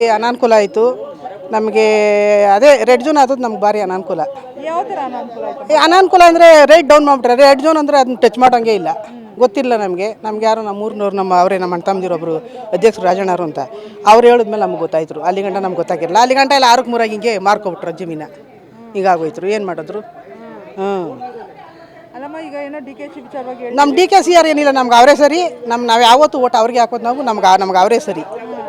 ಅನಾನುಕೂಲ ಆಯಿತು ನಮಗೆ. ಅದೇ ರೆಡ್ ಝೋನ್ ಆದದ್ದು ನಮ್ಗೆ ಭಾರಿ ಅನಾನುಕೂಲ. ಯಾವ ಥರ ಅನಾನುಕೂಲ ಆಯ್ತು? ಅನಾನುಕೂಲ ಅಂದರೆ ರೇಟ್ ಡೌನ್ ಮಾಡಿಬಿಟ್ರೆ. ರೆಡ್ ಝೋನ್ ಅಂದರೆ ಅದನ್ನ ಟಚ್ ಮಾಡೋಂಗೆ ಇಲ್ಲ. ಗೊತ್ತಿಲ್ಲ ನಮಗೆ ಯಾರು ನಮ್ಮ ಊರಿನವ್ರು ಅವರೇ ನಮ್ಮ ಅಣ್ಣ ತಮ್ಮದಿರೊಬ್ಬರು ಅಧ್ಯಕ್ಷರು ರಾಜಣ್ಣವರು ಅಂತ ಅವ್ರು ಹೇಳಿದ್ಮೇಲೆ ನಮ್ಗೆ ಗೊತ್ತಾಯ್ತು. ಅಲ್ಲಿ ಗಂಟ ನಮ್ಗೆ ಗೊತ್ತಾಗಿರಲಿಲ್ಲ. ಅಲ್ಲಿ ಗಂಟ ಎಲ್ಲ 6ಕ್ಕೆ 3 ಹಿಂಗೆ ಮಾರ್ಕೊಬಿಟ್ರು ಜಮೀನ. ಹೀಗಾಗೋಯ್ತು. ಏನು ಮಾಡಿದ್ರು? ಅಲ್ಲಮ್ಮ, ಈಗ ಏನೋ ಡಿ ಕೆ ಸಿ ವಿಚಾರವಾಗಿ ನಮ್ಮ ಡಿ ಕೆ ಸಿ ಆರ್ ಏನಿಲ್ಲ, ನಮ್ಗೆ ಅವರೇ ಸರಿ. ನಾವು ಯಾವತ್ತು ಓಟ್ ಅವ್ರಿಗೆ ಹಾಕೋದು. ನಮ್ಗೆ ಅವರೇ ಸರಿ.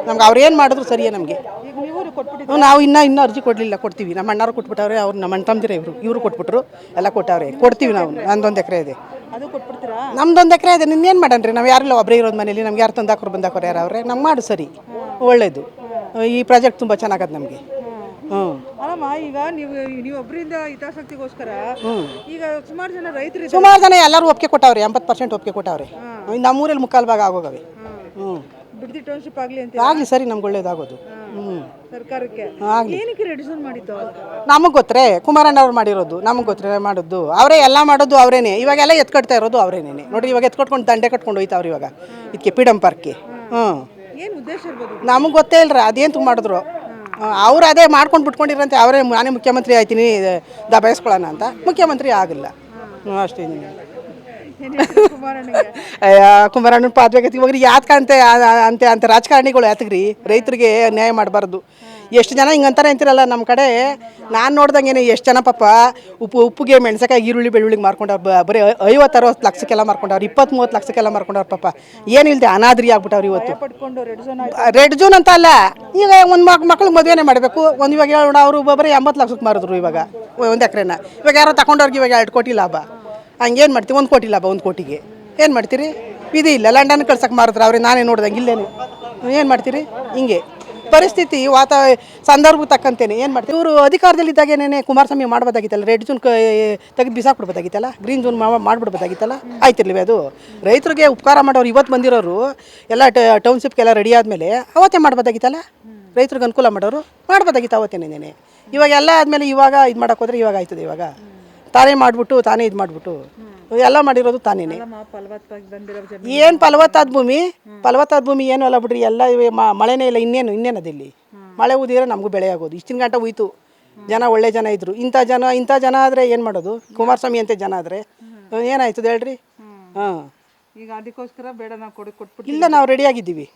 ನಮ್ಗೆ ಅವ್ರು ಏನು ಮಾಡಿದ್ರು ಸರಿಯೇ ನಮಗೆ. ಈಗ ನೀವು ಕೊಟ್ಬಿಟ್ಟಿದ್ದು ನಾವು ಇನ್ನೂ ಅರ್ಜಿ ಕೊಡಲಿಲ್ಲ, ಕೊಡ್ತೀವಿ. ನಮ್ಮ ಅಣ್ಣವ್ರು ಕೊಟ್ಬಿಟ್ಟವ್ರೆ. ಅವ್ರು ನಮ್ಮ ಅಣ್ಣ ತಮ್ಮದಿರ ಇವರು ಕೊಟ್ಬಿಟ್ರು. ಎಲ್ಲ ಕೊಟ್ಟವ್ರೆ, ಕೊಡ್ತೀವಿ. ನಾವು ನಂದೊಂದು ಎಕರೆ ಇದೆ. ಅದು ಕೊಟ್ಬಿಡ್ತೀರಾ? ನಮ್ದೊಂದು ಎಕರೆ ಇದೆ. ನಿನ್ನೇನು ಮಾಡಣ್ರಿ? ನಾವು ಯಾರೆಲ್ಲ ಒಬ್ಬರೇ ಇರೋದು ಮನೇಲಿ. ನಮ್ಗೆ ಯಾರು ತಂದಾಕೋರು ಬಂದಾಕೋರು ಯಾರು ಅವ್ರೆ? ನಮ್ಗೆ ಮಾಡು ಸರಿ, ಒಳ್ಳೇದು. ಈ ಪ್ರಾಜೆಕ್ಟ್ ತುಂಬ ಚೆನ್ನಾಗದು ನಮಗೆ. ಅಲ್ಲಮ್ಮ, ಈಗ ನೀವೊಬ್ಬರಿಂದ ಹಿತಾಸಕ್ತಿಗೋಸ್ಕರ ಈಗ ಸುಮಾರು ಜನ ರೈತರು ಸುಮಾರು ಜನ ಎಲ್ಲರೂ ಒಪ್ಪಿಗೆ ಕೊಟ್ಟವ್ರೆ. 80% ಒಪ್ಪಿಗೆ ಕೊಟ್ಟವ್ರೆ. ನಮ್ಮೂರಲ್ಲಿ ಮುಕ್ಕಾಲು ಭಾಗ ಆಗೋಗವೆ. ಬಿಡದಿ ಟೌನ್ಶಿಪ್ ಆಗಲಿ ಅಂತ ಆಗಲಿ ಸರಿ, ನಮ್ಗೆ ಒಳ್ಳೇದಾಗೋದು. ಸರ್ಕಾರಕ್ಕೆ ಆಗಲಿ. ಏನಕ್ಕೆ ರೆಡ್ಯೂಸ್ ಮಾಡಿದ್ದು? ನಮಗೆ ಗೊತ್ತರೆ, ಕುಮಾರಣ್ಣವ್ರು ಮಾಡಿರೋದು. ನಮಗೆ ಗೊತ್ತರೆ ಮಾಡೋದು ಅವರೇ. ಎಲ್ಲ ಮಾಡೋದು ಅವರೇನೆ. ಇವಾಗೆಲ್ಲ ಎತ್ಕಟ್ತಾ ಇರೋದು ಅವರೇನೆ ನೋಡಿರಿ. ಇವಾಗ ಎತ್ಕೊಟ್ಕೊಂಡು ದಂಡೆ ಕಟ್ಕೊಂಡು ಹೋಯ್ತಾವ್ರಿ ಇವಾಗ ಇದಕ್ಕೆ ಫ್ರೀಡಮ್ ಪಾರ್ಕ್ಗೆ. ಏನು ಉದ್ದೇಶ ಇರ್ಬೋದು? ನಮಗೆ ಗೊತ್ತೇ ಇಲ್ಲರ ಅದೇನು ಮಾಡಿದ್ರು. ಅವ್ರು ಅದೇ ಮಾಡ್ಕೊಂಡು ಬಿಟ್ಕೊಂಡಿರಂತೆ. ಅವರೇ ನಾನೇ ಮುಖ್ಯಮಂತ್ರಿ ಆಯ್ತೀನಿ ದಬಾಯಿಸ್ಕೊಳ್ಳೋಣ ಅಂತ. ಮುಖ್ಯಮಂತ್ರಿ ಆಗಿಲ್ಲ. ಅಷ್ಟೇ. ಕುಮಾರಣ್ಣನ ಪಾದಗತಿ ಇವಾಗ ಯಾತ್ಕಂತೆ ಅಂತ ರಾಜಕಾರಣಿಗಳು ಯಾತಗ್ರಿ ರೈತರಿಗೆ ನ್ಯಾಯ ಮಾಡಬಾರ್ದು. ಎಷ್ಟು ಜನ ಹಿಂಗಂತಾರೆ ಅಂತಿರಲ್ಲ ನಮ್ಮ ಕಡೆ. ನಾನು ನೋಡ್ದಂಗೆ ಎಷ್ಟು ಜನ ಪಾಪ ಉಪ್ಪುಗೆ ಮೆಣಸಕಾಯಿ ಈರುಳ್ಳಿ ಬೆಳ್ಳುಳ್ಳಿಗೆ ಮಾರ್ಕೊಂಡವ್ರು. ಬರೀ 50-60 ಲಕ್ಷಕ್ಕೆಲ್ಲ ಮಾರ್ಕೊಂಡವ್ರು. 20-30 ಲಕ್ಷಕ್ಕೆಲ್ಲ ಮಾರ್ಕೊಂಡವ್ರು. ಪಾಪ ಏನಿಲ್ಲದೆ ಅನಾದ್ರಿ ಆಗ್ಬಿಟ್ಟವ್ರು ಇವತ್ತು. ರೆಡ್ ಝೋನ್ ಅಂತ ಅಲ್ಲ, ಈಗ ಒಂದು ಮಕ್ಳಿಗೆ ಮದುವೆನೇ ಮಾಡಬೇಕು. ಇವಾಗ ಹೇಳೋಣ, ಅವರು ಬರೀ 80 ಲಕ್ಷಕ್ಕೆ ಮಾರಿದ್ರು ಇವಾಗ ಒಂದು ಎಕರೆನ. ಇವಾಗ ಯಾರೋ ತಗೊಂಡವ್ರಿಗೆ ಇವಾಗ 2 ಕೋಟಿ ಲಾಭ. ಹಂಗೇನು ಮಾಡ್ತೀವಿ? 1 ಕೋಟಿ ಲಾಭ 1 ಕೋಟಿಗೆ ಏನು ಮಾಡ್ತೀರಿ? ವಿಧಿ ಇಲ್ಲ. ಲಂಡನ್ ಕಳ್ಸಕ್ಕೆ ಮಾರಿದ್ರೆ ಅವ್ರೆ. ನಾನೇ ನೋಡ್ದಂಗೆ ಇಲ್ಲೇನು ಏನು ಮಾಡ್ತೀರಿ? ಹಿಂಗೆ ಪರಿಸ್ಥಿತಿ ಸಂದರ್ಭಕ್ಕೆ ತಕ್ಕಂತೇನೆ ಏನು ಮಾಡ್ತೀವಿ. ಇವರು ಅಧಿಕಾರದಲ್ಲಿದ್ದಾಗೇನೆ ಕುಮಾರಸ್ವಾಮಿ ಮಾಡ್ಬೋದಾಗಿತ್ತಲ್ಲ. ರೆಡ್ ಝೋನ್ ತೆಗೆದು ಬಿಸಾಕ್ಬಿಡ್ಬೋದಾಗಿತ್ತಲ್ಲ. Green zone ಮಾಡಿಬಿಡ್ಬೋದಾಗಿತ್ತಲ್ಲ. ಆಯ್ತಿರ್ಲಿವೆ ಅದು? ರೈತರಿಗೆ ಉಪಕಾರ ಮಾಡೋರು ಇವತ್ತು ಬಂದಿರೋರು ಎಲ್ಲ ಟೌನ್ಶಿಪ್ಗೆಲ್ಲ ರೆಡಿ ಆದಮೇಲೆ ಅವತ್ತೇ ಮಾಡ್ಬೋದಾಗಿತ್ತಲ್ಲ. ರೈತರಿಗೆ ಅನುಕೂಲ ಮಾಡೋರು ಮಾಡ್ಬೋದಾಗಿತ್ತು ಅವತ್ತೇನೇನೆ. ಇವಾಗ ಎಲ್ಲ ಆದಮೇಲೆ ಇವಾಗ ಇದು ಮಾಡೋಕೆ ಹೋದ್ರೆ ಇವಾಗ ಆಯ್ತದೆ. ಇವಾಗ ತಾನೇ ಮಾಡಿಬಿಟ್ಟು ತಾನೇ ಇದು ಮಾಡಿಬಿಟ್ಟು ಎಲ್ಲ ಮಾಡಿರೋದು ತಾನೇನೆ. ಏನು ಫಲವತ್ತಾದ ಭೂಮಿ ಏನೂ ಅಲ್ಲ ಬಿಡ್ರಿ. ಎಲ್ಲ ಮಳೆನೇ ಇಲ್ಲ. ಇನ್ನೇನು ಅದಿಲ್ಲಿ ಮಳೆ ಊದಿದ್ರೆ ನಮಗೂ ಬೆಳೆ ಆಗೋದು. ಇಷ್ಟಿನ ಗಂಟೆ ಹೋಯ್ತು. ಜನ ಒಳ್ಳೆ ಜನ ಇದ್ರು. ಇಂಥ ಜನ ಆದರೆ ಏನು ಮಾಡೋದು? ಕುಮಾರಸ್ವಾಮಿ ಅಂತ ಜನ ಆದರೆ ಏನಾಯ್ತದೆ ಹೇಳ್ರಿ? ಈಗ ಅದಕ್ಕೋಸ್ಕರ ಬೇಡ, ನಾವು ಕೊಟ್ಬಿಟ್ಟು ಇಲ್ಲ, ನಾವು ರೆಡಿಯಾಗಿದ್ದೀವಿ.